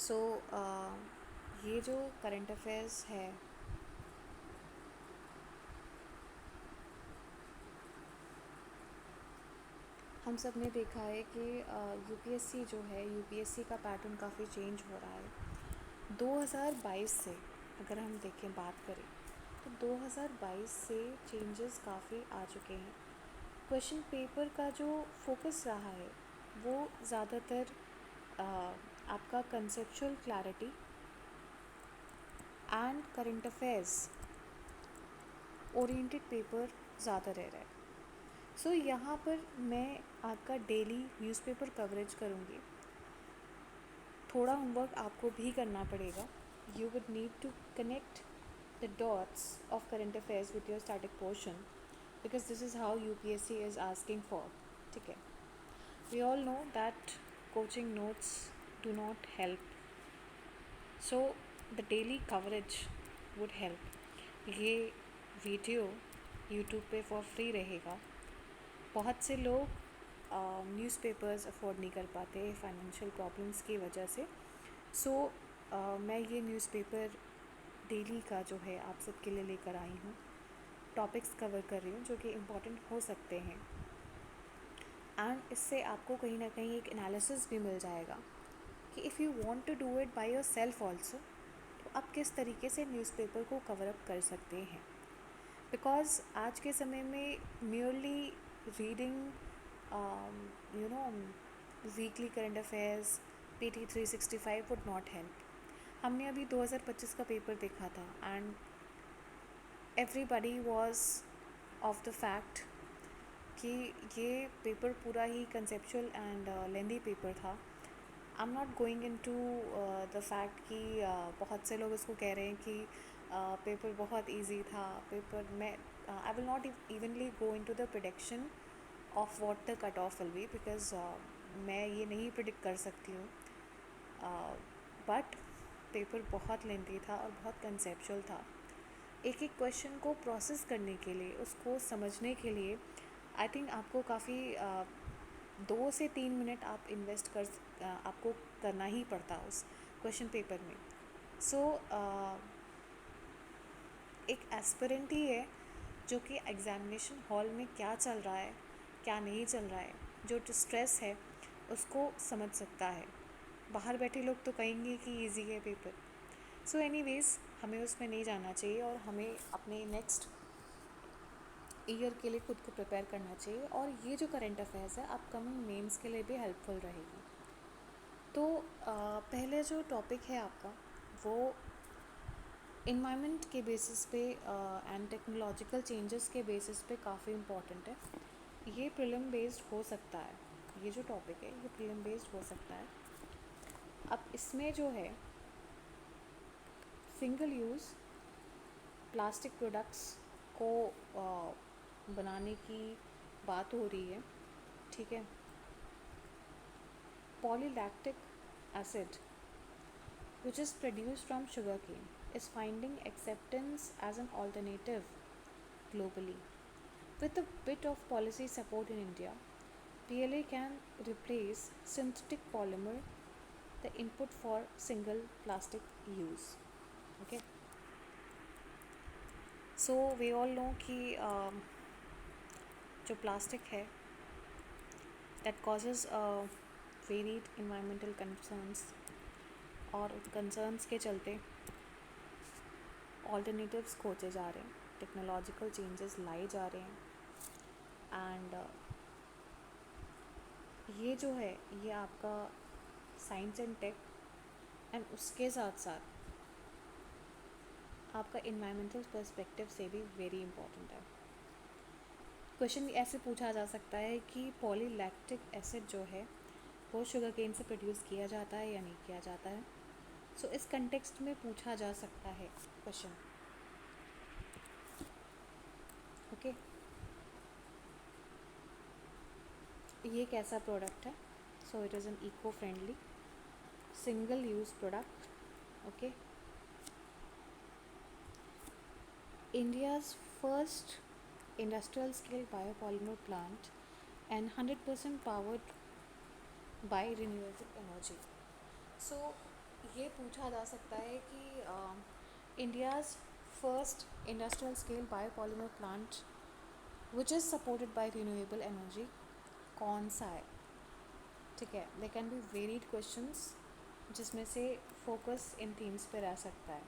सो ये जो current affairs है, हम सब ने देखा है कि यूपीएससी जो है, यूपीएससी का पैटर्न काफ़ी चेंज हो रहा है 2022 से। अगर हम देखें, बात करें, तो 2022 से चेंजेस काफ़ी आ चुके हैं। क्वेश्चन पेपर का जो फोकस रहा है वो ज़्यादातर आपका conceptual clarity and current affairs oriented paper ज़्यादा रह रहा है। सो यहाँ पर मैं आपका डेली न्यूज़पेपर कवरेज करूँगी। थोड़ा होमवर्क आपको भी करना पड़ेगा। You would need to connect the dots of current affairs with your static portion, because this is how UPSC is asking for. ठीक है, we all know that coaching notes do not help, so the daily coverage would help. ये video YouTube पे for free रहेगा। बहुत से लोग newspapers afford नहीं कर पाते फाइनेंशियल प्रॉब्लम्स की वजह से। सो मैं ये न्यूज़पेपर डेली का जो है आप सबके लिए लेकर आई हूँ। टॉपिक्स कवर कर रही हूँ जो कि इम्पॉर्टेंट हो सकते हैं, एंड इससे आपको कहीं ना कहीं एक एनालिसिस भी मिल जाएगा कि if you want to do it by yourself also, तो आप किस तरीके से न्यूज़पेपर को कवर अप कर सकते हैं। बिकॉज आज के समय में merely reading weekly current affairs PT 365 would not help. हमने अभी 2025 का पेपर देखा था, and everybody was of the fact कि ये पेपर पूरा ही कंसेप्चुअल एंड लेंदी पेपर था। I am not going into the fact कि बहुत से लोग इसको कह रहे हैं कि पेपर बहुत ईजी था। पेपर में I will not evenly go into the prediction of what the cut off will be, because मैं ये नहीं प्रिडिक्ट कर सकती हूँ। बट पेपर बहुत लेंथी था और बहुत कंसेप्चुअल था। एक एक क्वेश्चन को प्रोसेस करने के लिए, उसको समझने के लिए, आई थिंक आपको काफ़ी 2 से 3 मिनट आप इन्वेस्ट आपको करना ही पड़ता उस क्वेश्चन पेपर में। सो एक एस्पिरेंट ही है जो कि एग्ज़ामिनेशन हॉल में क्या चल रहा है, क्या नहीं चल रहा है, जो स्ट्रेस है उसको समझ सकता है। बाहर बैठे लोग तो कहेंगे कि इजी है पेपर। सो एनीवेज़, हमें उसमें नहीं जाना चाहिए और हमें अपने नेक्स्ट ईयर के लिए खुद को प्रिपेयर करना चाहिए। और ये जो करंट अफेयर्स है अपकमिंग मेंस के लिए भी हेल्पफुल रहेगी। तो पहले जो टॉपिक है आपका, वो इन्वायरमेंट के बेसिस पे एंड टेक्नोलॉजिकल चेंजेस के बेसिस पे काफ़ी इम्पॉर्टेंट है। ये प्रीलिम बेस्ड हो सकता है। ये जो टॉपिक है ये प्रीलिम बेस्ड हो सकता है। अब इसमें जो है सिंगल यूज़ प्लास्टिक प्रोडक्ट्स को बनाने की बात हो रही है। ठीक है, polylactic acid, which is produced from sugarcane, is finding acceptance as an alternative globally. With a bit of policy support in India, PLA can replace synthetic polymer, the input for single plastic use. Okay, so we all know कि जो plastic है that causes varied environmental concerns, और concerns के चलते alternatives खोजे जा रहे हैं, टेक्नोलॉजिकल चेंजेस लाए जा रहे हैं। एंड ये जो है ये आपका साइंस एंड टेक, एंड उसके साथ साथ आपका इन्वायरमेंटल पर्सपेक्टिव से भी वेरी इंपॉर्टेंट है। क्वेश्चन ऐसे पूछा जा सकता है कि पॉलीलैक्टिक एसिड जो है वो शुगर केन से प्रोड्यूस किया जाता है या नहीं किया जाता है। सो इस कंटेक्स्ट में पूछा जा सकता है क्वेश्चन। ओके, ये कैसा प्रोडक्ट है? So it is an eco friendly single use product. Okay, India's first industrial scale biopolymer plant and 100% powered by renewable energy. So ये पूछा जा सकता है कि India's first industrial scale biopolymer plant which is supported by renewable energy कौन सा है। ठीक है, they can be varied questions जिसमें से फोकस इन थीम्स पे रह सकता है।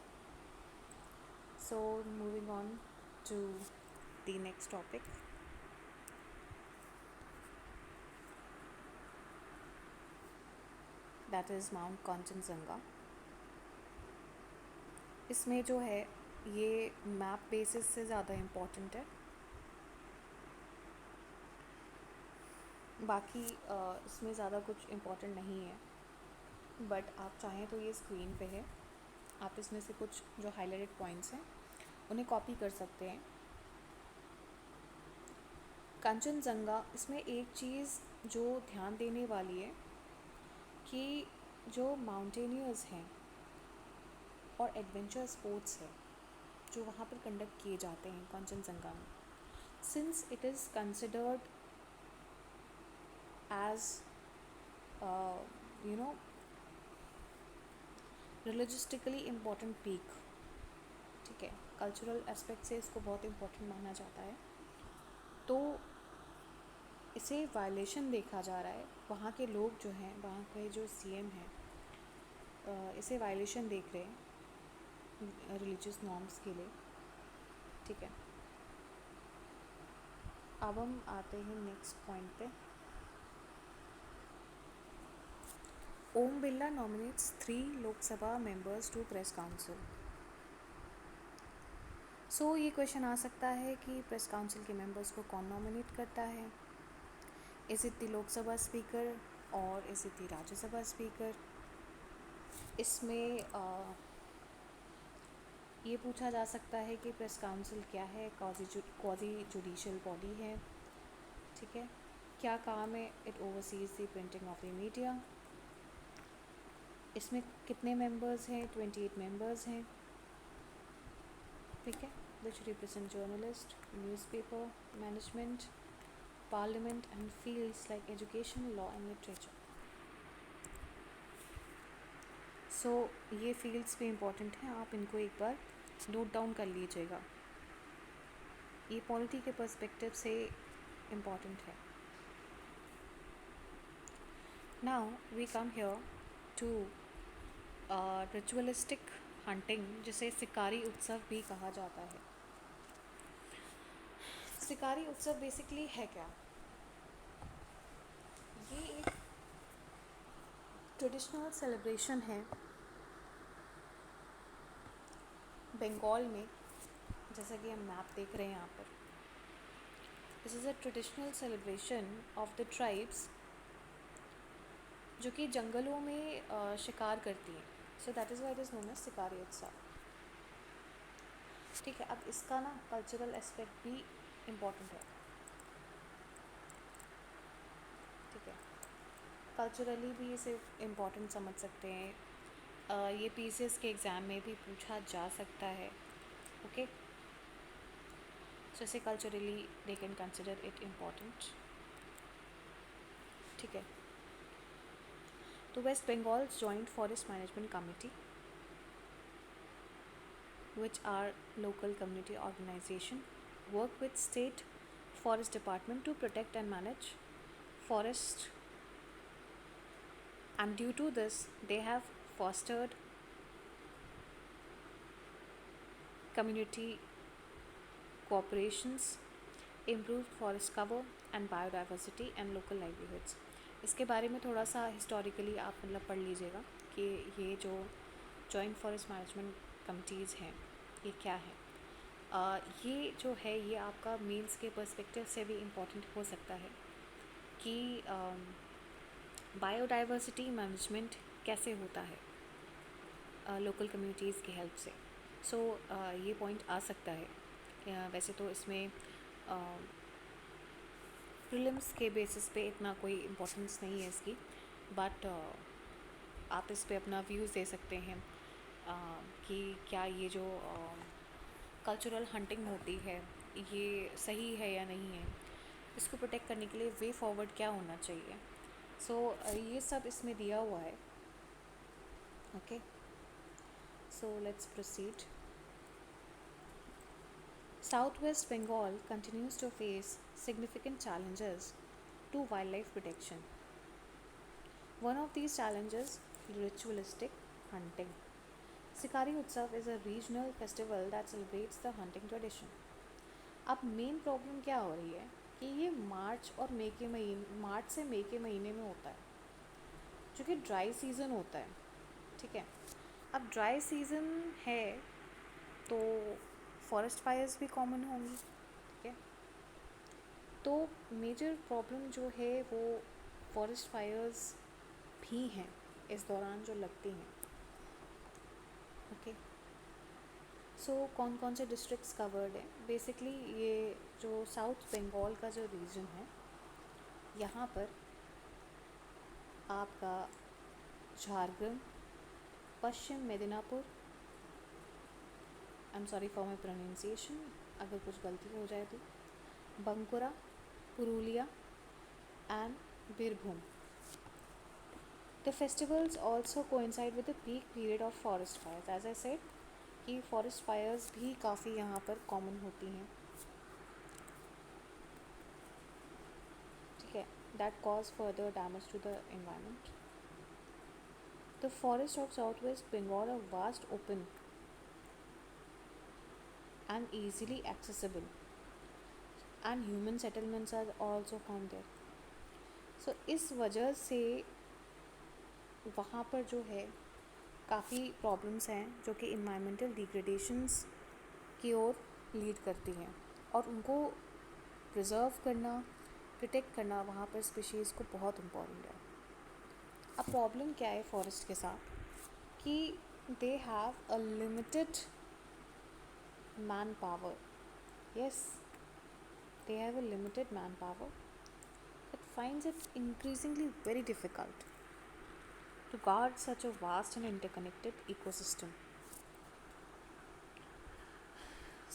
So moving on to the next topic, that is Mount Kanchenjunga. इसमें जो है ये मैप बेसिस से ज़्यादा इम्पोर्टेंट है। बाकी इसमें ज़्यादा कुछ इम्पोर्टेंट नहीं है, बट आप चाहें तो ये स्क्रीन पे है, आप इसमें से कुछ जो हाईलाइटेड पॉइंट्स हैं उन्हें कॉपी कर सकते हैं। कंचनजंगा, इसमें एक चीज़ जो ध्यान देने वाली है कि जो माउंटेनियर्स हैं और एडवेंचर स्पोर्ट्स है जो वहाँ पर कंडक्ट किए जाते हैं कंचनजंगा में, since it is considered as you know religiously important peak, ठीक है, कल्चरल एस्पेक्ट से इसको बहुत इम्पोर्टेंट माना जाता है, तो इसे वायलेशन देखा जा रहा है। वहाँ के लोग जो हैं, वहाँ के जो सीएम हैं, इसे वायलेशन देख रहे हैं रिलीजियस नॉर्म्स के लिए। ठीक है, अब हम आते हैं नेक्स्ट पॉइंट पे। Om Birla nominates 3 Lok Sabha members to press council. So ये क्वेश्चन आ सकता है कि प्रेस काउंसिल के मेंबर्स को कौन नॉमिनेट करता है। Is it the Lok Sabha speaker और is it the Rajya Sabha speaker. इसमें ये पूछा जा सकता है कि प्रेस काउंसिल क्या है, क्वाजी जुडिशियल बॉडी है। ठीक है, क्या काम है, it oversees the printing of the media. इसमें कितने मेंबर्स हैं, 28 मेंबर्स हैं। ठीक है, which represent journalist, newspaper management, parliament and fields like education, law and literature. So ये फील्ड्स भी इम्पॉर्टेंट हैं, आप इनको एक बार नोट डाउन कर लीजिएगा, ये पॉलिटी के पर्सपेक्टिव से इम्पॉर्टेंट है। Now we come here to ritualistic hunting, जिसे शिकारी उत्सव भी कहा जाता है। शिकारी उत्सव बेसिकली है क्या? ये एक ट्रेडिशनल सेलिब्रेशन है बंगाल में, जैसा कि हम मैप देख रहे हैं यहाँ पर। This is a traditional celebration of the tribes जो कि जंगलों में शिकार करती हैं। So that is why it is known as Shikari Utsav. ठीक है, अब इसका ना कल्चरल एस्पेक्ट भी इम्पॉर्टेंट है। ठीक है, कल्चरली भी इसे इम्पॉर्टेंट समझ सकते हैं। ये पीसीएस के एग्ज़ाम में भी पूछा जा सकता है। ओके, सो इसे culturally they can consider it important. ठीक है, तो West Bengal joint forest management committee, which are local community organization, work with state forest department to protect and manage forest, and due to this they have fostered community cooperations, improved forest cover and biodiversity and local livelihoods। इसके बारे में थोड़ा सा historically आप मतलब पढ़ लीजिएगा कि ये जो जॉइंट फॉरेस्ट मैनेजमेंट कमिटीज़ हैं ये क्या है। ये जो है ये आपका मेंस के पर्सपेक्टिव से भी इम्पॉर्टेंट हो सकता है कि बायोडाइवर्सिटी मैनेजमेंट कैसे होता है लोकल कम्युनिटीज़ की हेल्प से। सो ये पॉइंट आ सकता है। वैसे तो इसमें प्रीलिम्स के बेसिस पे इतना कोई इम्पोर्टेंस नहीं है इसकी, बट आप इस पे अपना व्यूज़ दे सकते हैं कि क्या ये जो कल्चरल हंटिंग होती है ये सही है या नहीं है, इसको प्रोटेक्ट करने के लिए वे फॉरवर्ड क्या होना चाहिए। सो ये सब इसमें दिया हुआ है। Okay, so let's proceed. Southwest Bengal continues to face significant challenges to wildlife protection. One of these challenges is ritualistic hunting. Sikari Utsav is a regional festival that celebrates the hunting tradition. अब main problem क्या हो रही है कि ये मार्च से मई के महीने में होता है, जो कि ड्राई सीज़न होता है. ठीक है, अब ड्राई सीज़न है तो फॉरेस्ट फायर्स भी कॉमन होंगी. ठीक है, तो मेजर प्रॉब्लम जो है वो फॉरेस्ट फायर्स भी हैं इस दौरान जो लगती हैं. ओके, सो कौन कौन से डिस्ट्रिक्ट्स कवर्ड हैं. बेसिकली ये जो साउथ बंगाल का जो रीजन है, यहाँ पर आपका Jharkhand, Paschim Medinipur, I am sorry for my pronunciation अगर कुछ गलती हो जाए तो, Bankura, Purulia and Birbhum. The festivals also coincide with the peak period of forest fires. As I said कि forest fires भी काफ़ी यहाँ पर common होती हैं. ठीक है, that cause further damage to the environment. The forests of southwest Bengal are vast, open and easily accessible, and human settlements are also found there. So इस वजह से वहाँ पर जो है काफ़ी प्रॉब्लम्स हैं जो कि इन्वायरमेंटल डिग्रेडेशंस की ओर लीड करती हैं, और उनको प्रिजर्व करना, प्रोटेक्ट करना वहाँ पर स्पीशीज़ को बहुत इम्पॉर्टेंट है. अब प्रॉब्लम क्या है फॉरेस्ट के साथ कि they have a limited man power. Yes, they have a limited manpower. It finds it increasingly very difficult to guard such a vast and interconnected ecosystem.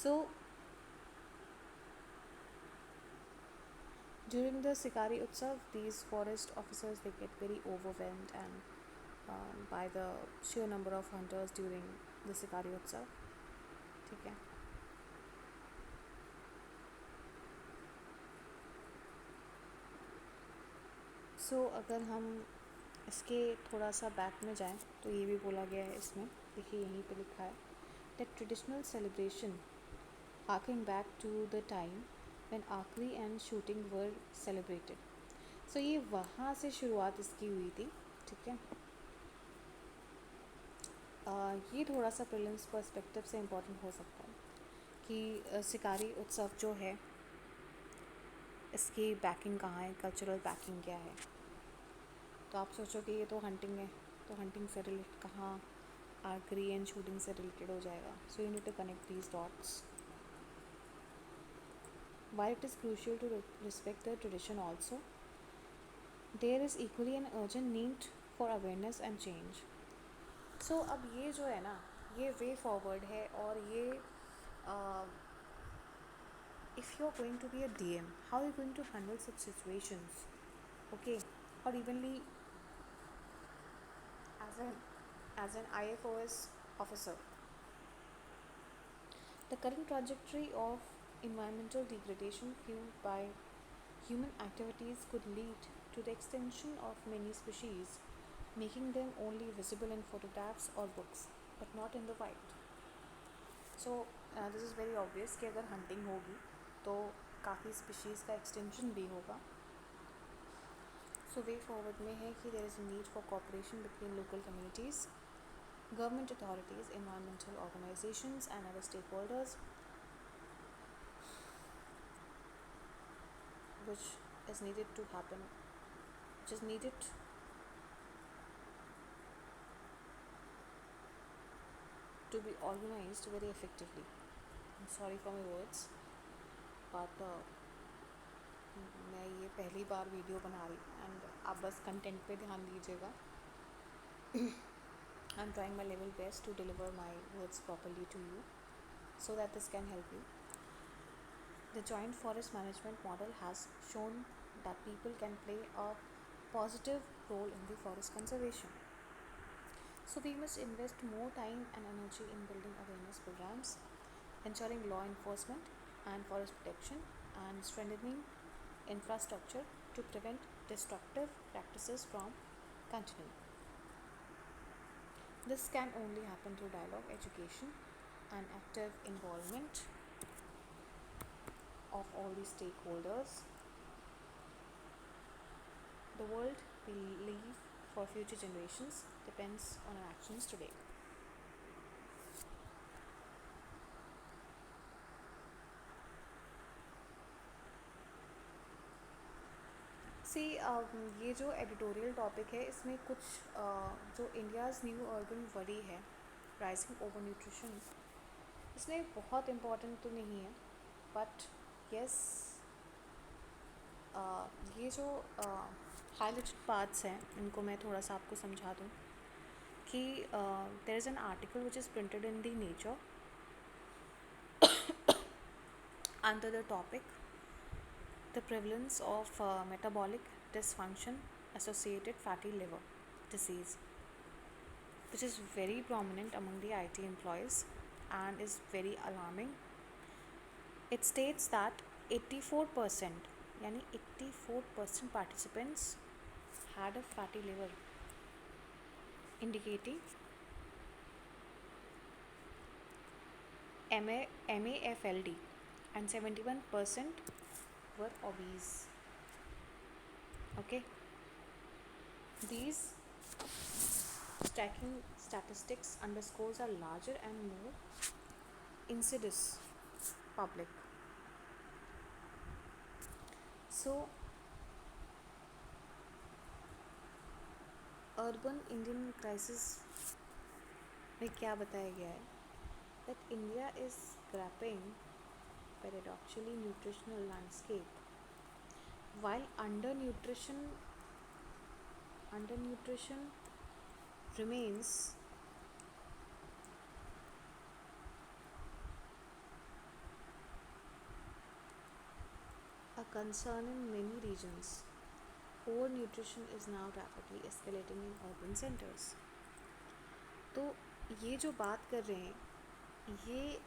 So, during the Sikari Utsav, these forest officers they get very overwhelmed and by the sheer number of hunters during the Sikari Utsav. ठीक है, सो अगर हम इसके थोड़ा सा back में जाएं तो ये भी बोला गया है इसमें, देखिए यहीं पे लिखा है that traditional celebration harking back to the time when archery and shooting were celebrated. So ये वहाँ से शुरुआत इसकी हुई थी. ठीक है, ये थोड़ा सा प्रीलिम्स पर्सपेक्टिव से इम्पोर्टेंट हो सकता है कि शिकारी उत्सव जो है इसकी बैकिंग कहाँ है, कल्चरल बैकिंग क्या है. तो आप सोचो कि ये तो हंटिंग है, तो हंटिंग से रिलेटेड कहाँ आर्करी एंड शूटिंग से रिलेटेड हो जाएगा. So you need to connect these dots. While it is crucial to respect the tradition also, there is equally an urgent need for awareness and change. So अब ये जो है ना, ये way forward है, और ये if you are going to be a DM, how are you going to handle such situations? Okay, or evenly as an IFOS officer. The current trajectory of environmental degradation fueled by human activities could lead to the extinction of many species, making them only visible in photographs or books, but not in the wild. So, this is very obvious कि अगर hunting होगी तो काफ़ी species का extinction भी होगा. So, way forward में है कि there is a need for cooperation between local communities, government authorities, environmental organizations and other stakeholders, which is needed to happen, which is needed to be organized very effectively. I'm sorry for my words, but मैं ये पहली बार video बना रही and आप बस content पे ध्यान दीजिएगा. I am trying my level best to deliver my words properly to you so that this can help you. The joint forest management model has shown that people can play a positive role in the forest conservation. So we must invest more time and energy in building awareness programs, ensuring law enforcement and forest protection, and strengthening infrastructure to prevent destructive practices from continuing. This can only happen through dialogue, education, and active involvement of all the stakeholders. The world we leave for future generations depends on our actions today. सी ये जो editorial topic है इसमें कुछ जो India's new urban worry है, rising over nutrition, इसमें बहुत important तो नहीं है, बट यस ये जो हाईलाइटेड पार्ट्स हैं इनको मैं थोड़ा सा आपको समझा दूँ कि there is an article which is printed in the Nature under the topic the prevalence of metabolic dysfunction associated fatty liver disease, which is very prominent among the IT employees and is very alarming. It states that 84%, yani 84% participants had a fatty liver, indicating MAFLD, and 71% were obese. Okay, these stacking statistics underscores a larger and more insidious public. So urban Indian crisis में क्या बताया गया है, that India is grappling paradoxically nutritional landscape, while undernutrition remains a concern in many regions. Overnutrition is now rapidly escalating in urban centers. तो ये जो बात कर रहे हैं ये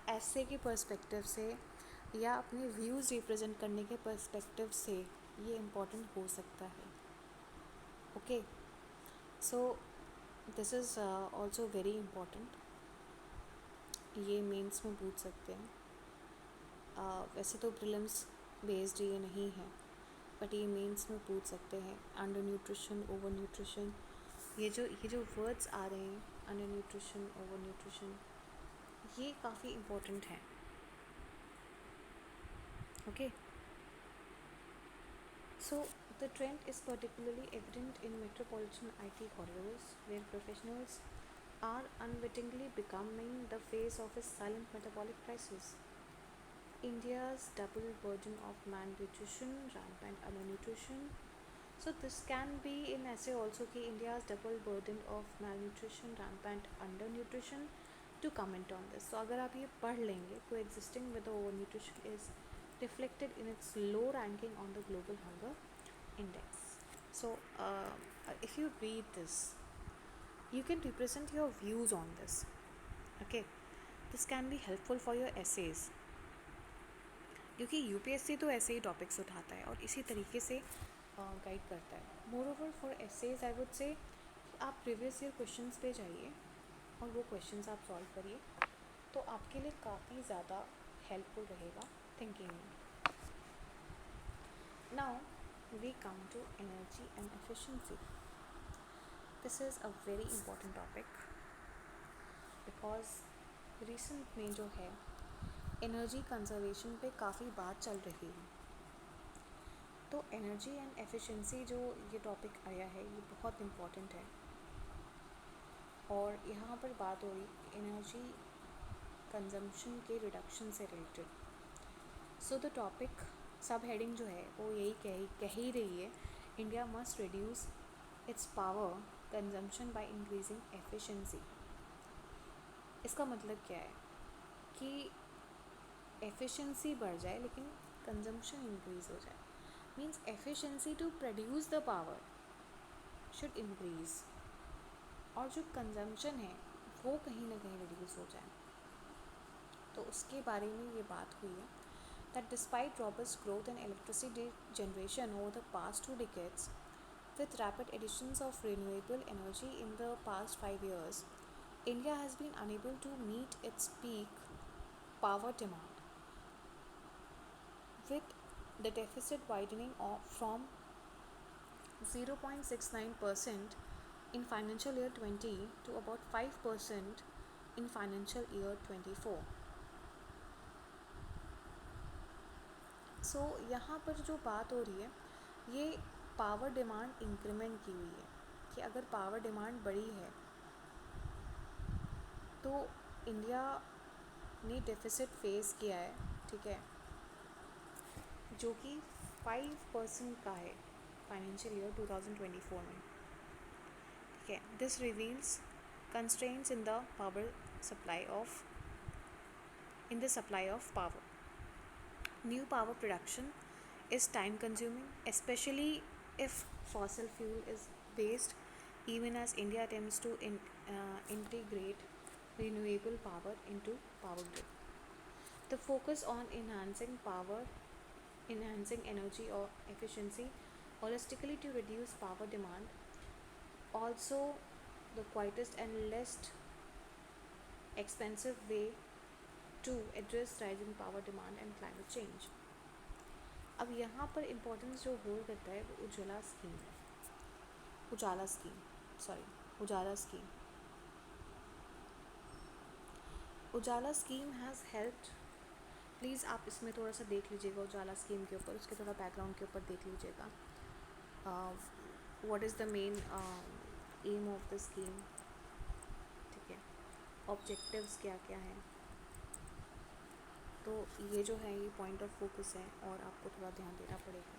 ऐसे के पर्सपेक्टिव से या अपने व्यूज़ रिप्रेजेंट करने के पर्सपेक्टिव से ये इम्पोर्टेंट हो सकता है. Okay, so this is also very important. ये मेंस में पूछ सकते हैं. वैसे तो प्रीलिम्स बेस्ड ये नहीं है, बट ये मेंस में पूछ सकते हैं. अंडर न्यूट्रिशन, ओवर न्यूट्रिशन, ये जो वर्ड्स आ रहे हैं, अंडर न्यूट्रिशन, ओवर न्यूट्रिशन, ये काफ़ी इम्पोर्टेंट हैं. Okay, so the trend is particularly evident in metropolitan IT corridors where professionals are unwittingly becoming the face of a silent metabolic crisis. India's double burden of malnutrition, rampant undernutrition. So this can be in essay also कि India's double burden of malnutrition, rampant undernutrition. To comment on this, so अगर आप ये पढ़ लेंगे, coexisting with the overnutrition is reflected in its low ranking on the global hunger index. So if you read this, you can represent your views on this. Okay, this can be helpful for your essays, क्योंकि UPSC तो ऐसे ही topics उठाता है और इसी तरीके से guide करता है. Moreover for essays I would say आप प्रीवियस ईयर क्वेश्चंस पे जाइए और वो क्वेश्चंस आप सॉल्व करिए, तो आपके लिए काफ़ी ज़्यादा हेल्पफुल रहेगा थिंकिंग में. Now we come to energy and efficiency. This is a very important topic because recent में जो है एनर्जी कंजर्वेशन पे काफ़ी बात चल रही है. तो एनर्जी एंड एफिशिएंसी जो ये टॉपिक आया है ये बहुत इम्पोर्टेंट है, और यहाँ पर बात हो रही एनर्जी कंजम्पशन के रिडक्शन से रिलेटेड. सो द टॉपिक सब हेडिंग जो है वो यही कह ही रही है, India must reduce it's power consumption by increasing efficiency. इसका मतलब क्या है कि एफिशिएंसी बढ़ जाए लेकिन कंजम्पशन इंक्रीज हो जाए. Means efficiency to produce the power should increase, और जो कंजम्पशन है वो कहीं ना कहीं रिड्यूस हो जाए। तो उसके बारे में ये बात हुई है that despite robust growth in electricity generation over the past 2 decades, with rapid additions of renewable energy in the past 5 years, India has been unable to meet its peak power demand, with the deficit widening from 0.69% in financial year 20 to about 5% in financial year 24. सो यहाँ पर जो बात हो रही है ये power demand increment की हुई है कि अगर पावर डिमांड बढ़ी है तो इंडिया ने डेफिसिट फेस किया है, ठीक है, जो कि 5% का है फाइनेंशियल ईयर 2024 में, ठीक है। This reveals constraints in the supply of power. New power production is time consuming, especially if fossil fuel is based, even as India attempts to integrate renewable power into power grid. The focus on enhancing energy or efficiency holistically to reduce power demand, also the quietest and least expensive way to address rising power demand and climate change. अब यहाँ पर importance जो hold करता है वो उजाला scheme है। उजाला scheme has helped, please आप इसमें थोड़ा सा देख लीजिएगा उजाला स्कीम के ऊपर, उसके थोड़ा बैकग्राउंड के ऊपर देख लीजिएगा। What is the main M of the scheme, ठीक है, ऑब्जेक्टिव्स क्या क्या हैं। तो ये जो है ये पॉइंट ऑफ फोकस है और आपको थोड़ा ध्यान देना पड़ेगा।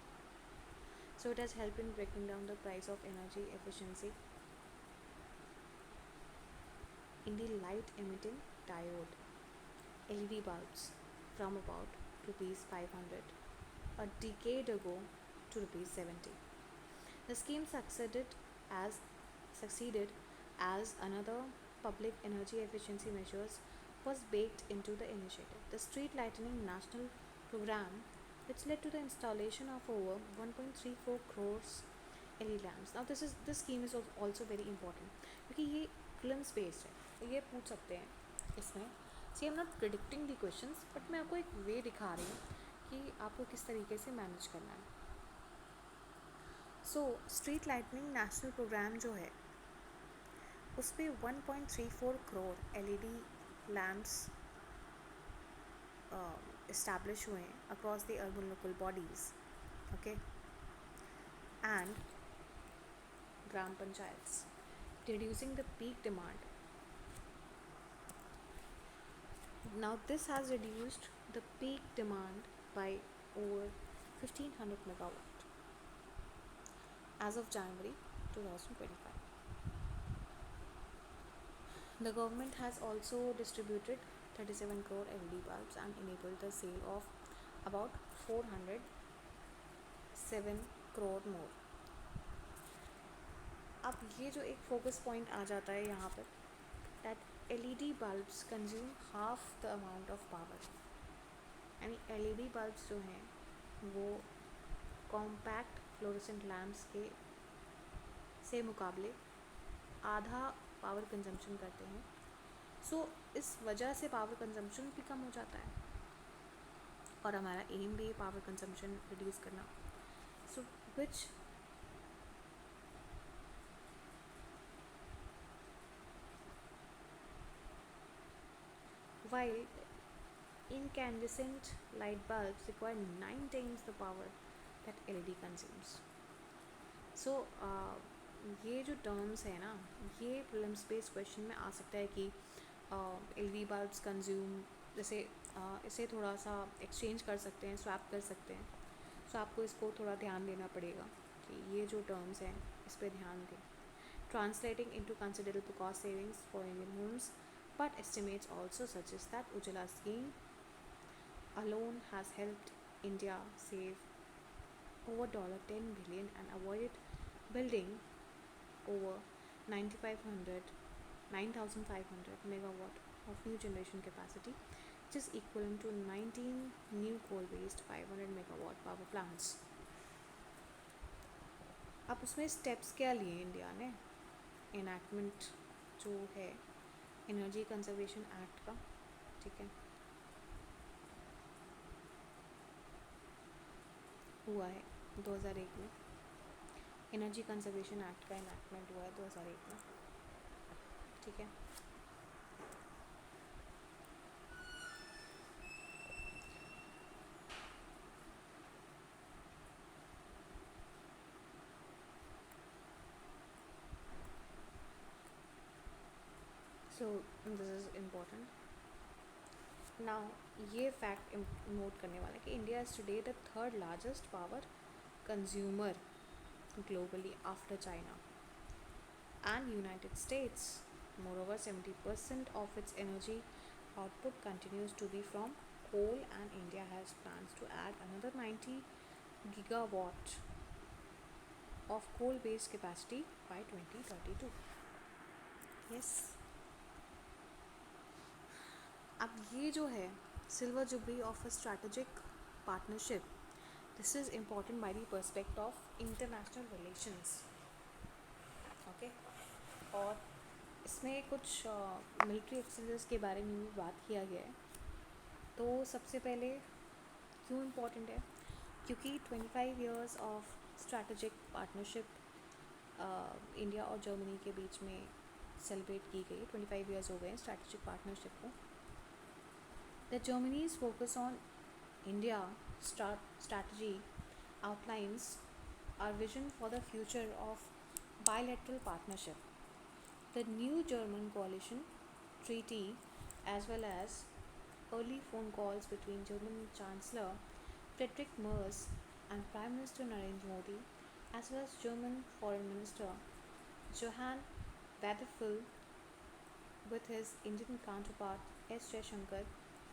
So it has help in breaking down the price of energy efficiency in the light emitting diode LED bulbs from about rupees 500 a decade ago to rupees 70. The scheme succeeded as another public energy efficiency measures was baked into the initiative. The Street Lighting National Program, which led to the installation of over 1.34 crores LED lamps. Now this scheme is also very important क्योंकि ये films based है, ये पूछ सकते हैं इसमें। See I am not predicting the questions, but मैं आपको एक वे दिखा रही हूँ कि आपको किस तरीके से मैनेज करना है। सो स्ट्रीट लाइटनिंग नेशनल प्रोग्राम जो है उस पर 1.34 करोड़ LED लैम्प्स इस्टेब्लिश हुए हैं across the urban local bodies, okay, and gram panchayats, reducing the peak demand. Now this has reduced the peak demand by over 1500 megawatt as of January 2025. The government has also distributed 37 crore LED bulbs and enabled the sale of about 407 crore more. अब ये जो एक focus point आ जाता है यहाँ पर, that LED bulbs consume half the amount of power, यानी LED bulbs जो हैं वो कॉम्पैक्ट फ्लोरेसेंट लैम्प्स के से मुकाबले आधा पावर कंजम्पशन करते हैं। सो इस वजह से पावर कंजम्पशन भी कम हो जाता है और हमारा एम भी है पावर कंजम्पशन रिड्यूस करना। सो विच while incandescent light bulbs require 9 times the power that LED consumes. So ये जो टर्म्स है ना, ये फिल्म्स बेस्ड क्वेश्चन में आ सकता है कि LED bulbs कंज्यूम, जैसे इसे थोड़ा सा एक्सचेंज कर सकते हैं, स्वैप कर सकते हैं। सो आपको इसको थोड़ा ध्यान देना पड़ेगा कि ये जो टर्म्स हैं इस पर ध्यान दें। Translating into considerable cost savings for Indian homes, but estimates also suggest that Ujjwala scheme alone has helped India save over $10 billion and avoided building over 9500 9500 megawatt of new generation capacity, which is equivalent to 19 new coal-based 500 megawatt power plants. अब उसमें steps क्या लिए India ने, enactment जो है energy conservation act का, ठीक है, हुआ है 2001 में। एनर्जी कंजर्वेशन एक्ट का इनैक्टमेंट हुआ है 2001 में, ठीक है। So this is important. Now ये फैक्ट नोट करने वाला है कि India is today the third largest power consumer globally after China and United States. Moreover, 70% of its energy output continues to be from coal, and India has plans to add another 90 gigawatt of coal-based capacity by 2032. Yes. अब ये जो है silver jubilee of a strategic partnership, this is important by the पर्सपेक्ट of international relations, okay. और इसमें कुछ military exchanges के बारे में भी बात किया गया है। तो सबसे पहले क्यों इम्पोर्टेंट है, क्योंकि 25 years of strategic partnership India और जर्मनी के बीच में सेलिब्रेट की गई। 25 इयर्स हो गए स्ट्रैटेजिक पार्टनरशिप को। The Germany's focus on India strategy outlines our vision for the future of bilateral partnership. The new German coalition treaty, as well as early phone calls between German Chancellor Friedrich Merz and Prime Minister Narendra Modi, as well as German Foreign Minister Johann Vadeful with his Indian counterpart S. Jaishankar,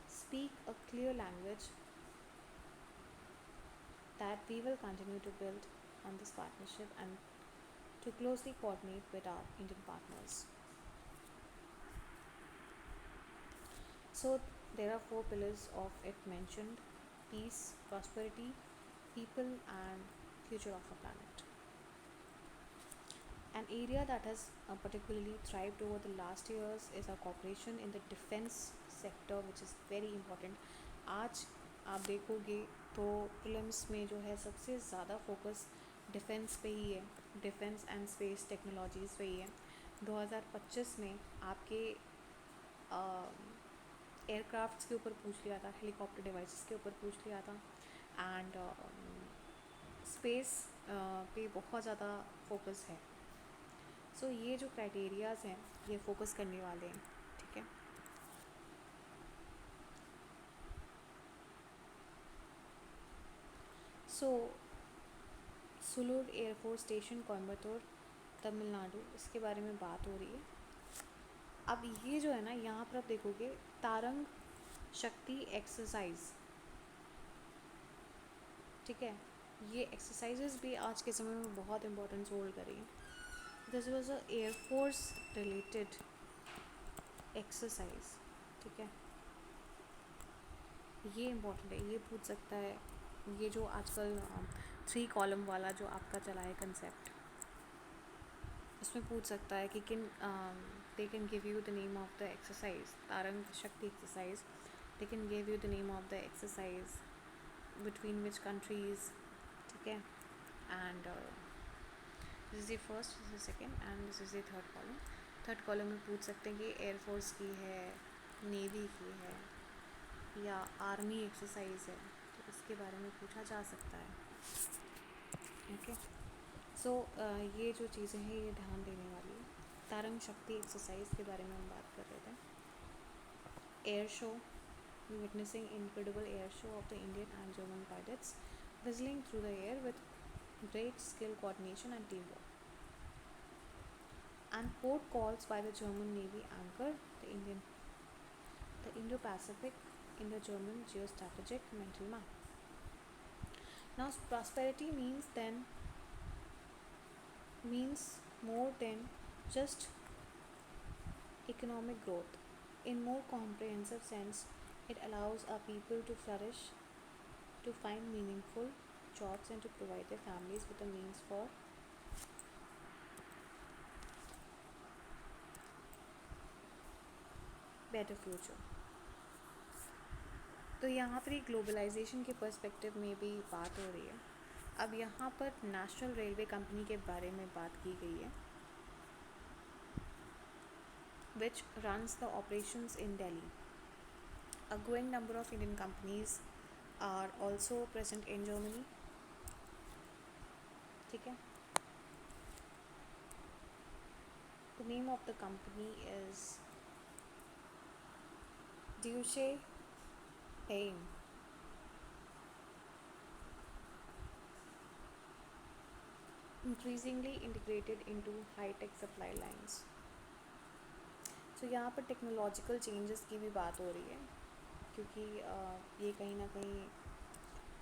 speak a clear language that we will continue to build on this partnership and to closely coordinate with our Indian partners. So there are 4 pillars of it mentioned: peace, prosperity, people, and future of our planet. An area that has particularly thrived over the last years is our cooperation in the defense sector, which is very important. आज आप देखोगे तो prelims में जो है सबसे ज़्यादा focus defence पे ही है, डिफेंस एंड स्पेस टेक्नोलॉजीज़ पे ही है। 2025 में आपके एयरक्राफ्ट्स के ऊपर पूछ लिया था, हेलीकॉप्टर डिवाइसेस के ऊपर पूछ लिया था, एंड स्पेस पे बहुत ज़्यादा फोकस है। सो ये जो क्राइटेरियाज़ हैं ये फोकस करने वाले हैं, ठीक है। सो सुलूर एयरफोर्स स्टेशन कोयम्बतूर तमिलनाडु, इसके बारे में बात हो रही है। अब ये जो है ना, यहाँ पर आप देखोगे तारंग शक्ति एक्सरसाइज, ठीक है, ये एक्सरसाइजेस भी आज के समय में बहुत इम्पोर्टेंस होल्ड कर रही हैं। This was a air force related exercise, ठीक है, ये इम्पोर्टेंट है। ये पूछ सकता है, ये जो आजकल 3 कॉलम वाला जो आपका चला है कंसेप्ट, उसमें पूछ सकता है कि they can give you the name of the exercise, Tarang शक्ति exercise. They can give you the name of the exercise, between which countries, ठीक है, and this is the first, this is the second, and this is the third column. Third column में पूछ सकते हैं कि air force की है, navy की है, या आर्मी एक्सरसाइज है, तो इसके बारे में पूछा जा सकता है, ओके। सो ये जो चीज़ें हैं ये ध्यान देने वाली है। तारंग शक्ति एक्सरसाइज के बारे में हम बात कर रहे थे। Air show, witnessing incredible air show off the Indian and German pilots whistling through the air with great skill, coordination and teamwork. And port calls by the German Navy anchor the Indo-Pacific in the German geostrategic mental map. Now prosperity means more than just economic growth. In more comprehensive sense, it allows our people to flourish, to find meaningful jobs, and to provide their families with the means for better future. तो यहाँ पर globalisation के perspective में भी बात हो रही है. अब यहाँ पर नेशनल रेलवे कंपनी के बारे में बात की गई है, which runs the operations in Delhi. A growing number of Indian companies are also present in Germany. ठीक है. The name of the company is Deutsche Bahn. Increasingly integrated into high-tech supply lines. So यहाँ पर technological changes की भी बात हो रही है, क्योंकि ये कहीं ना कहीं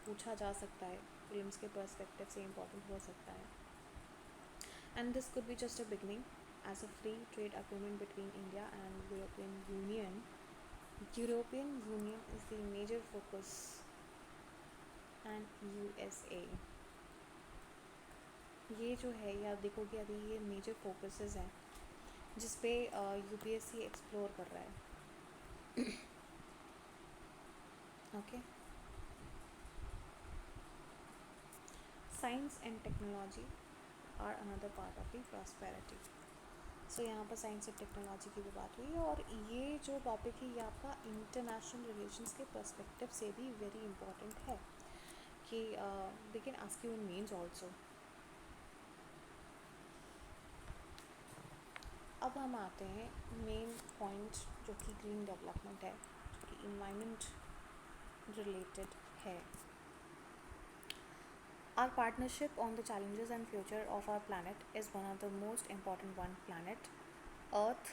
पूछा जा सकता है, फिल्म्स के पर्सपेक्टिव से इम्पोर्टेंट हो सकता है. And this could be just a beginning as a free trade agreement between India and European Union. European Union is the major focus and USA. ये जो है, या देखोगे अभी ये मेजर फोकसेस हैं जिस पे यूपीएससी एक्सप्लोर कर रहा है. Okay. Science and technology are another part of the prosperity. So यहाँ पर साइंस एंड टेक्नोलॉजी की भी बात हुई, और ये जो टॉपिक है ये आपका इंटरनेशनल रिलेशंस के पर्सपेक्टिव से भी वेरी इंपॉर्टेंट है कि they can ask you in mains also. अब हम आते हैं मेन पॉइंट जो कि ग्रीन डेवलपमेंट है, जो कि इन्वायरमेंट रिलेटेड है. Our partnership on the challenges and future of our planet is one of the most important one. Planet Earth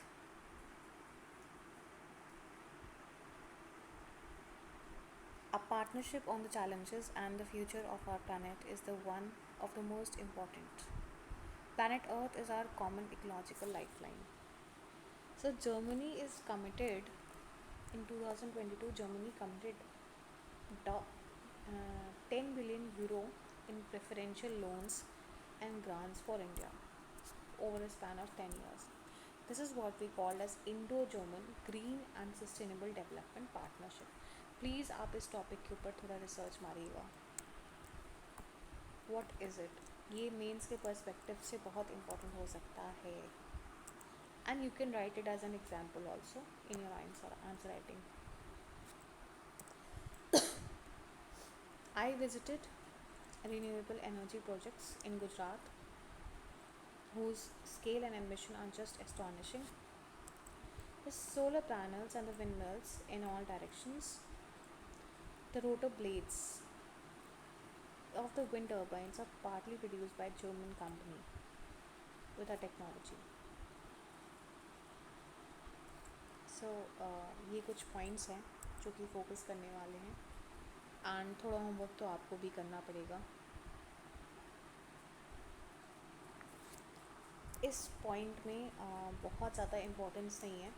a partnership on the challenges and the future of our planet is the one of the most important. Planet Earth is our common ecological lifeline. So Germany is committed in 2022. Germany committed 10 billion euro in preferential loans and grants for India over a span of 10 years. This is what we call as Indo-German Green and Sustainable Development Partnership. Please आप इस topic के ऊपर थोड़ा research मारिएगा. What is it? ये mains के perspective से बहुत इम्पोर्टेंट हो सकता है. And you can write it as an example also in your answer writing. I visited renewable energy projects in Gujarat whose scale and ambition are just astonishing. The solar panels and the windmills in all directions. The rotor blades of the wind turbines are partly produced by German company with our technology. So ये कुछ points हैं जो कि focus करने वाले हैं, and थोड़ा homework तो आपको भी करना पड़ेगा. इस पॉइंट में बहुत ज़्यादा इम्पोर्टेंस नहीं है,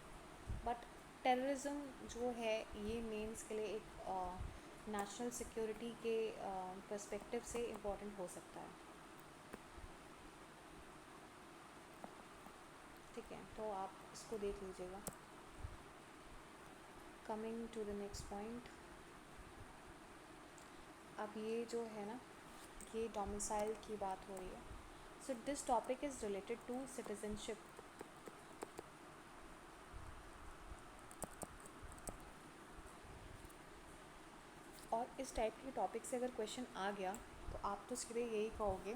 बट टेररिज्म जो है ये मेंस के लिए एक नेशनल सिक्योरिटी के पर्सपेक्टिव से इम्पोर्टेंट हो सकता है. ठीक है, तो आप इसको देख लीजिएगा. Coming to the next point. अब ये जो है ना, ये डोमिसाइल की बात हो रही है. So this topic is related to citizenship. और इस टाइप के टॉपिक से अगर क्वेश्चन आ गया तो आप तो सीधे यही कहोगे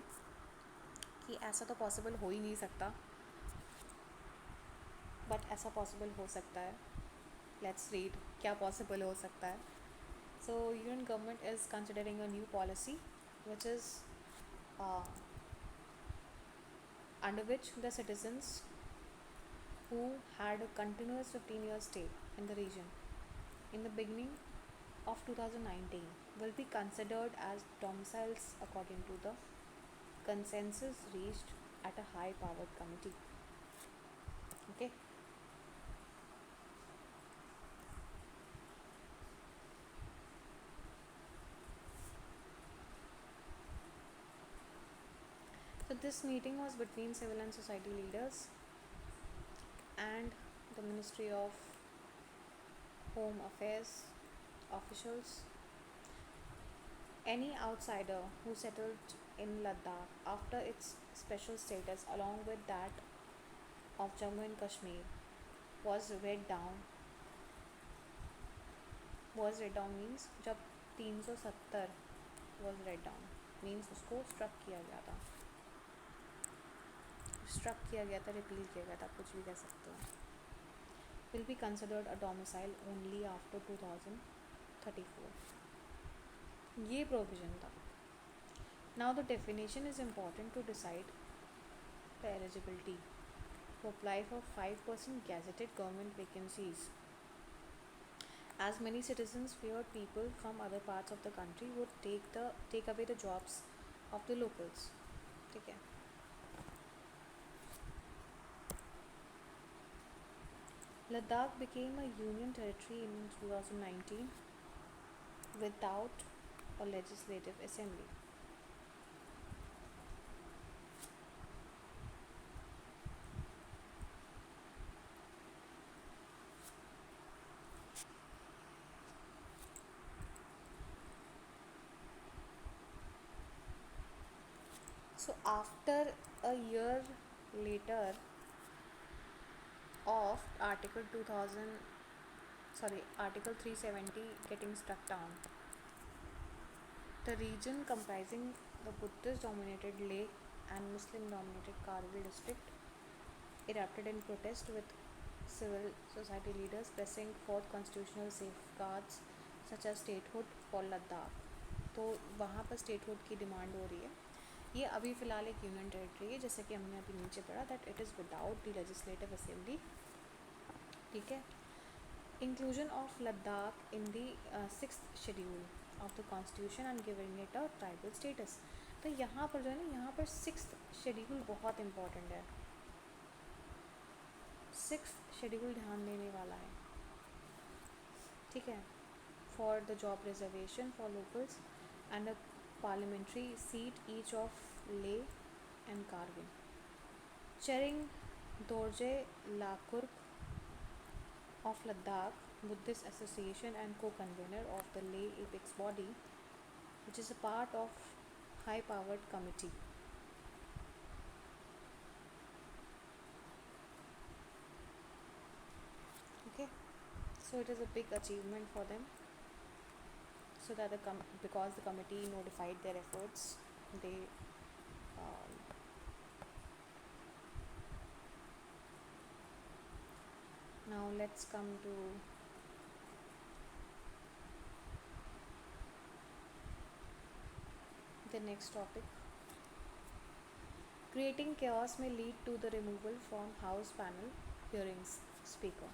कि ऐसा तो पॉसिबल हो ही नहीं सकता, बट ऐसा पॉसिबल हो सकता है. लेट्स रीड क्या पॉसिबल हो सकता है. सो union government is considering a new policy which is under which the citizens who had a continuous 15-year stay in the region in the beginning of 2019 will be considered as domiciles according to the consensus reached at a high-powered committee. Okay. So this meeting was between civil and society leaders and the Ministry of Home Affairs officials. Any outsider who settled in Ladakh after its special status, along with that of Jammu and Kashmir, was read down. Was read down means जब 370 was read down means उसको struck किया गया था. Struck किया गया था, repeal किया गया था, कुछ भी कह सकते हो. Will be considered a domicile only after 2034. ये provision था. Now the definition is important to decide the eligibility to apply for 5% gazetted government vacancies. As many citizens feared people from other parts of the country would take away the jobs of the locals. ठीक है. Ladakh became a union territory in 2019 without a legislative assembly. So after a year later of Article 370 getting struck down, the region comprising the Buddhist dominated Leh and Muslim dominated Kargil district erupted in protest with civil society leaders pressing for constitutional safeguards such as statehood for Ladakh. तो वहाँ पर statehood की demand हो रही है. ये अभी फ़िलहाल एक यूनियन टेरिटरी है, जैसे कि हमने अभी नीचे पढ़ा that it is without the legislative assembly. ठीक है. Inclusion of Ladakh in the 6th schedule of the constitution and giving it a tribal status. तो यहाँ पर जो है ना, यहाँ पर 6th शेड्यूल बहुत इंपॉर्टेंट है. 6th शेड्यूल ध्यान देने वाला है. ठीक है. For the job reservation for locals and a parliamentary seat each of Leh and Kargil. Chairing Dorje Lakurk of Ladakh Buddhist Association and co-convener of the Leh Apex body, which is a part of high-powered committee. Okay, so it is a big achievement for them. So that because the committee notified their efforts, they now let's come to the next topic. Creating chaos may lead to the removal from House panel hearings speaker.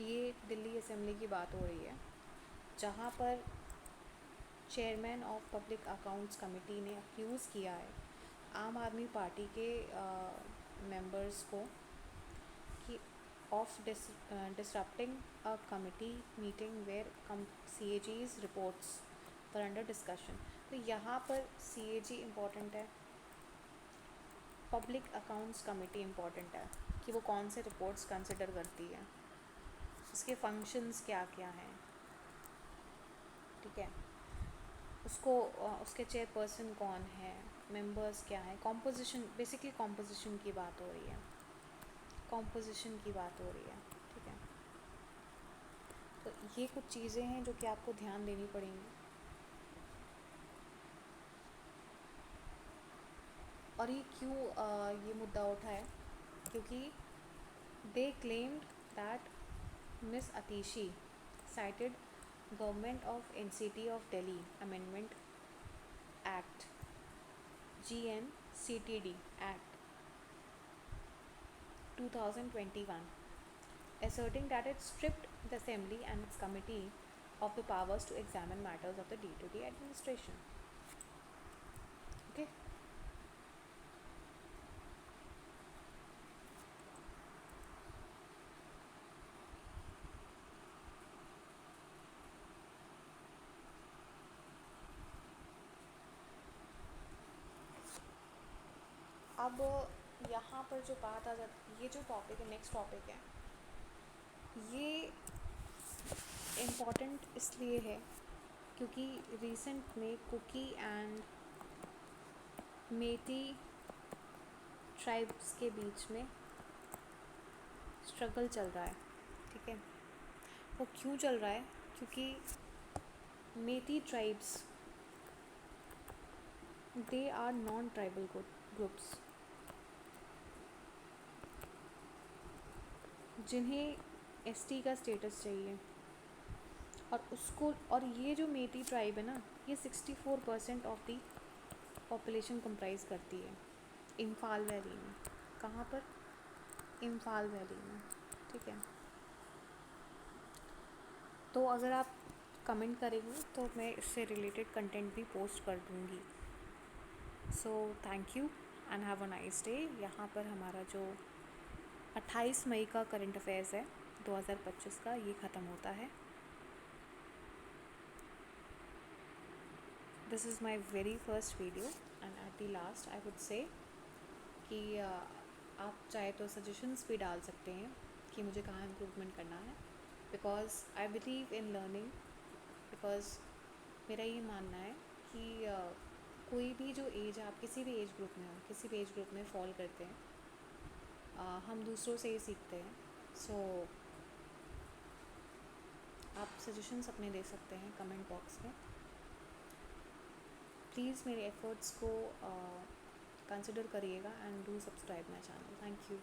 ये Delhi assembly की बात हो रही है, जहाँ पर chairman of public accounts committee ने accuse किया है आम आदमी पार्टी के मेंबर्स को कि of disrupting a committee meeting where CAG's reports पर अंडर डिस्कशन. तो यहाँ पर CAG इम्पॉर्टेंट है, पब्लिक अकाउंट्स कमेटी इम्पॉर्टेंट है कि वो कौन से रिपोर्ट्स कंसिडर करती है, उसके फंक्शंस क्या क्या हैं. ठीक है. उसको उसके चेयरपर्सन कौन है, मेंबर्स क्या हैं, कॉम्पोजिशन, बेसिकली कॉम्पोजिशन की बात हो रही है. कॉम्पोजिशन की बात हो रही है. ठीक है. तो ये कुछ चीज़ें हैं जो कि आपको ध्यान देनी पड़ेंगी. और ये क्यों ये मुद्दा उठा है, क्योंकि they claimed that miss Atishi cited Government of NCT of Delhi Amendment Act GNCTD Act 2021, asserting that it stripped the assembly and its committee of the powers to examine matters of the day-to-day administration. Okay. अब यहाँ पर जो बात आ जाती, ये जो topic है, next topic है, ये इम्पॉर्टेंट इसलिए है क्योंकि रिसेंट में कुकी एंड मेती ट्राइब्स के बीच में स्ट्रगल चल रहा है, ठीक है। वो क्यों चल रहा है? क्योंकि Meitei tribes, they are non tribal groups जिन्हें एसटी का स्टेटस चाहिए, और उसको, और ये जो मेती ट्राइब है ना, ये 64% ऑफ दी पॉपुलेशन कंप्राइज करती है इम्फाल वैली में। कहाँ पर? इम्फाल वैली में, ठीक है। तो अगर आप कमेंट करेंगे तो मैं इससे रिलेटेड कंटेंट भी पोस्ट कर दूँगी। So thank you and have a nice day. यहाँ पर हमारा जो 28 मई का करंट अफेयर्स है 2025 का, ये ख़त्म होता है। This is my very first video and at the last I would से कि आप चाहे तो सजेशंस भी डाल सकते हैं कि मुझे कहाँ इम्प्रूवमेंट करना है, because I believe in learning. Because मेरा ये मानना है कि कोई भी जो एज, आप किसी भी एज ग्रुप में हो, किसी भी एज ग्रुप में फॉल करते हैं, हम दूसरों से ही सीखते हैं। सो आप सजेशंस अपने दे सकते हैं कमेंट बॉक्स में। प्लीज़ मेरे एफ़र्ट्स को कंसिडर करिएगा and do subscribe my channel. Thank you.